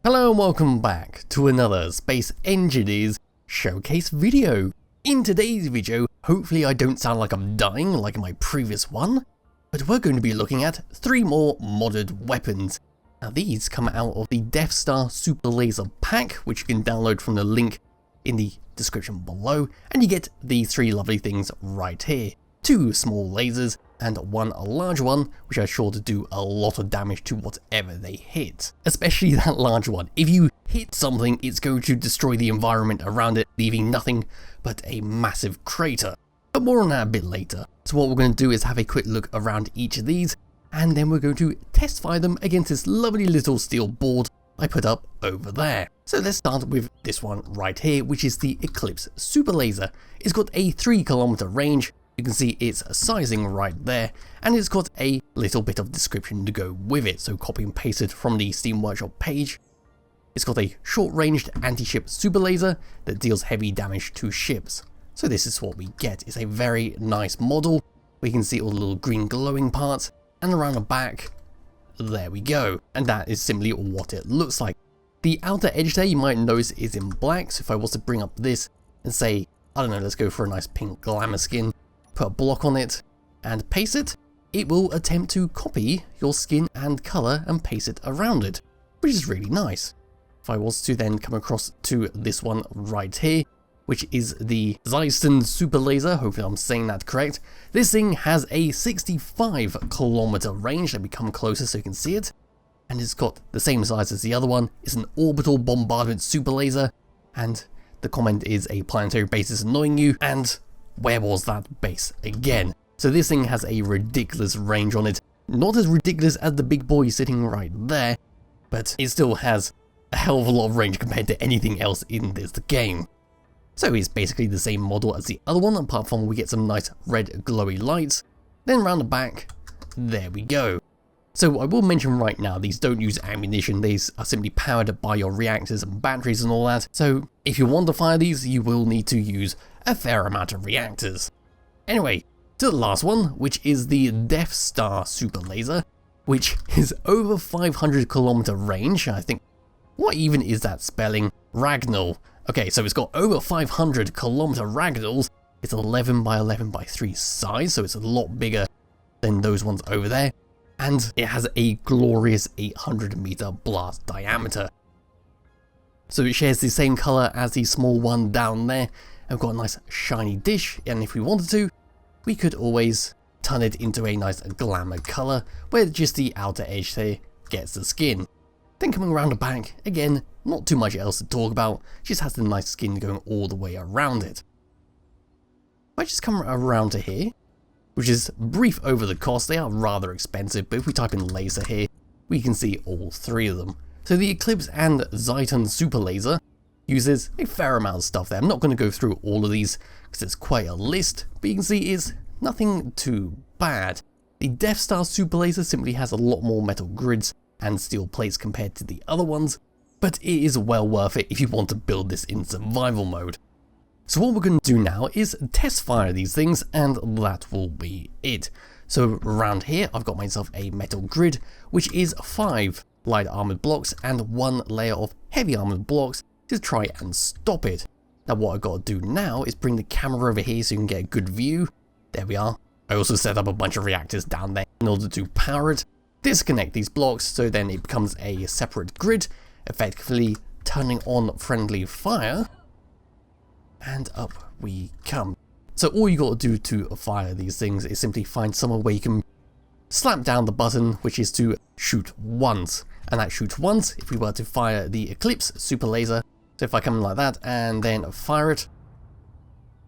Hello and welcome back to another Space Engineers showcase video. In today's video, hopefully I don't sound like I'm dying like in my previous one, but we're going to be looking at 3 more modded weapons. Now these come out of the Death Star Superlaser pack, which you can download from the link in the description below, and you get these 3 lovely things right here. 2 small lasers and 1 large one, which are sure to do a lot of damage to whatever they hit. Especially that large one. If you hit something, it's going to destroy the environment around it, leaving nothing but a massive crater. But more on that a bit later. So what we're going to do is have a quick look around each of these, and then we're going to test fire them against this lovely little steel board I put up over there. So let's start with this one right here, which is the Eclipse Superlaser. It's got a 3 kilometer range. You can see its sizing right there, and it's got a little bit of description to go with it, so copy and paste it from the Steam Workshop page. It's got a short-ranged anti-ship superlaser that deals heavy damage to ships. So this is what we get. It's a very nice model. We can see all the little green glowing parts, and around the back, there we go. And that is simply what it looks like. The outer edge there you might notice is in black, so if I was to bring up this and say, I don't know, let's go for a nice pink glamour skin, put a block on it and paste it, it will attempt to copy your skin and color and paste it around it, which is really nice. If I was to then come across to this one right here, which is the Untitled Superlaser, hopefully I'm saying that correct, this thing has a 65 kilometer range. Let me come closer so you can see it, and it's got the same size as the other one. It's an orbital bombardment superlaser, and the comment is a planetary base is annoying you, and where was that base again? So this thing has a ridiculous range on it. Not as ridiculous as the big boy sitting right there, but it still has a hell of a lot of range compared to anything else in this game. So it's basically the same model as the other one, apart from we get some nice red glowy lights. Then around the back, there we go. So I will mention right now, these don't use ammunition, these are simply powered by your reactors and batteries and all that. So if you want to fire these, you will need to use a fair amount of reactors. Anyway, to the last one, which is the Death Star Superlaser, which is over 500 kilometer range. I think, what even is that spelling? Ragnall. Okay, so it's got over 500 kilometer ragnalls. It's 11 by 11 by 3 size, so it's a lot bigger than those ones over there. And it has a glorious 800 meter blast diameter. So it shares the same color as the small one down there. I've got a nice shiny dish, and if we wanted to, we could always turn it into a nice glamour color, where just the outer edge there gets the skin. Then coming around the back, again, not too much else to talk about, just has the nice skin going all the way around it. If I just come around to here, which is brief over the cost, they are rather expensive, but if we type in laser here, we can see all 3 of them. So the Eclipse and Untitled Superlaser uses a fair amount of stuff there. I'm not going to go through all of these because it's quite a list, but you can see it's nothing too bad. The Death Star Superlaser simply has a lot more metal grids and steel plates compared to the other ones, but it is well worth it if you want to build this in survival mode. So what we're going to do now is test fire these things, and that will be it. So around here I've got myself a metal grid, which is 5 light armored blocks and 1 layer of heavy armored blocks to try and stop it. Now what I've got to do now is bring the camera over here so you can get a good view. There we are. I also set up a bunch of reactors down there in order to power it. Disconnect these blocks so then it becomes a separate grid, effectively turning on friendly fire. And up we come. So all you got to do to fire these things is simply find somewhere where you can slap down the button, which is to shoot once. And that shoots once if we were to fire the Eclipse Superlaser. So if I come in like that and then fire it,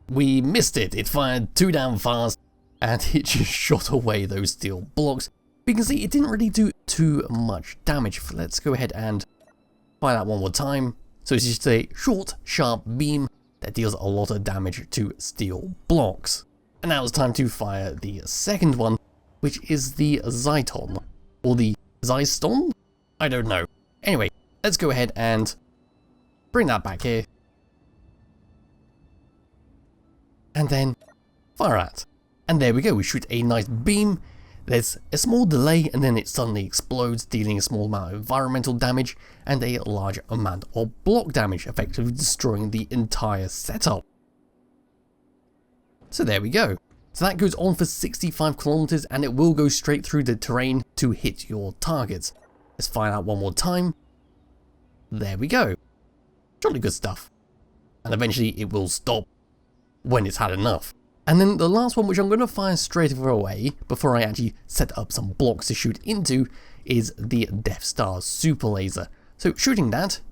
we missed it. It fired too damn fast and it just shot away those steel blocks. But you can see it didn't really do too much damage. Let's go ahead and fire that one more time. So it's just a short, sharp beam that deals a lot of damage to steel blocks. And now it's time to fire the second one, which is the Zyton, or the Zyston? I don't know. Anyway, let's go ahead and bring that back here. And then fire at. And there we go, we shoot a nice beam There's a small delay and then it suddenly explodes, dealing a small amount of environmental damage and a large amount of block damage, effectively destroying the entire setup. So there we go. So that goes on for 65 kilometers and it will go straight through the terrain to hit your targets. Let's fire out one more time. There we go. Jolly good stuff. And eventually it will stop when it's had enough. And then the last one, which I'm going to fire straight away before I actually set up some blocks to shoot into, is the Death Star Superlaser. So shooting that,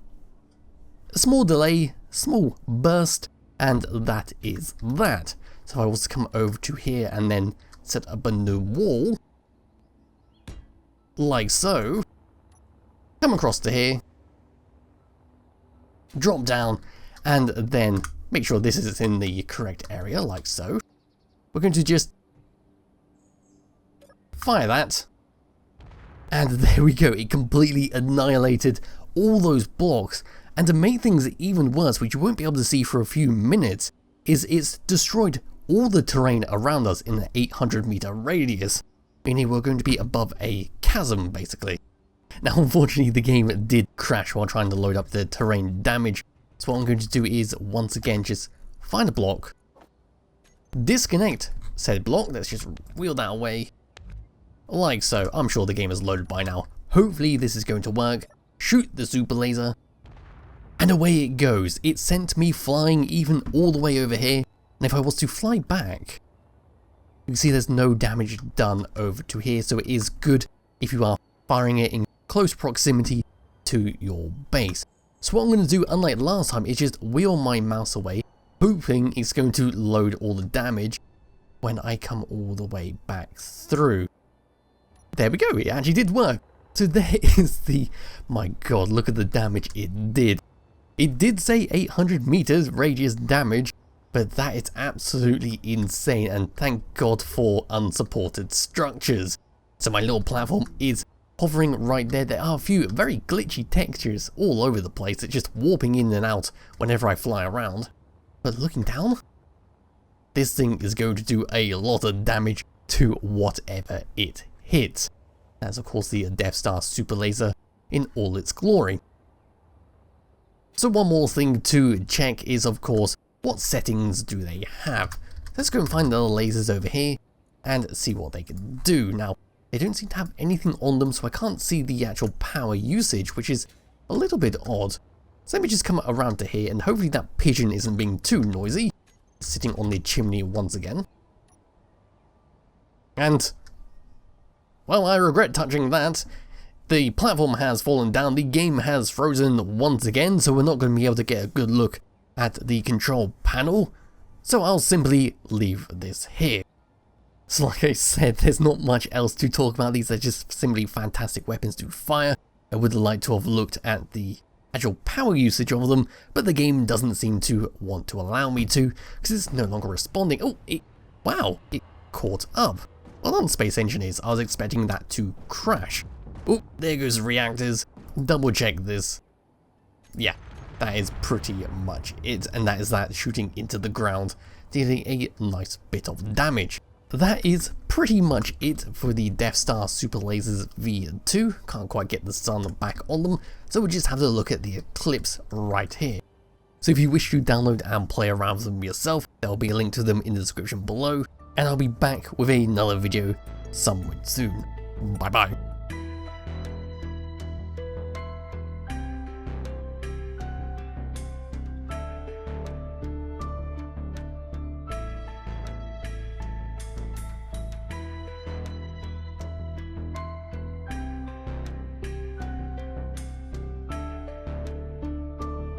a small delay, small burst, and that is that. So if I was to come over to here and then set up a new wall, like so, come across to here, drop down, and then make sure this is in the correct area, like so. We're going to just fire that, and there we go. It completely annihilated all those blocks, and to make things even worse, which you won't be able to see for a few minutes, is it's destroyed all the terrain around us in an 800-meter radius, meaning we're going to be above a chasm, basically. Now, unfortunately, the game did crash while trying to load up the terrain damage, so what I'm going to do is, once again, just find a block, disconnect said block. Let's just wheel that away, like so. I'm sure the game is loaded by now. Hopefully this is going to work. Shoot the super laser, and away it goes. It sent me flying even all the way over here, and if I was to fly back, you can see there's no damage done over to here, so it is good if you are firing it in close proximity to your base. So what I'm going to do, unlike last time, is just wheel my mouse away, hoping it's going to load all the damage when I come all the way back through. There we go, it actually did work. So there is the, my god, look at the damage it did. It did say 800 meters radius damage, but that is absolutely insane, and thank god for unsupported structures. So my little platform is hovering right there. There are a few very glitchy textures all over the place. It's just warping in and out whenever I fly around. But looking down, this thing is going to do a lot of damage to whatever it hits. That's of course the Death Star Superlaser in all its glory. So one more thing to check is, of course, what settings do they have? Let's go and find the lasers over here and see what they can do. Now, they don't seem to have anything on them, so I can't see the actual power usage, which is a little bit odd. So let me just come around to here, and hopefully that pigeon isn't being too noisy, sitting on the chimney once again. And, well, I regret touching that. The platform has fallen down, the game has frozen once again, so we're not going to be able to get a good look at the control panel. So I'll simply leave this here. So like I said, there's not much else to talk about. These are just simply fantastic weapons to fire. I would like to have looked at the actual power usage of them, but the game doesn't seem to want to allow me to, because it's no longer responding. Oh, wow, it caught up. Well done, Space Engineers. I was expecting that to crash. Oh, there goes the reactors. Double check this. Yeah, that is pretty much it, and that is that shooting into the ground, dealing a nice bit of damage. That is pretty much it for the Death Star Superlasers V2. Can't quite get the sun back on them, so we'll just have a look at the Eclipse right here. So if you wish to download and play around with them yourself, there'll be a link to them in the description below, and I'll be back with another video somewhat soon. Bye bye.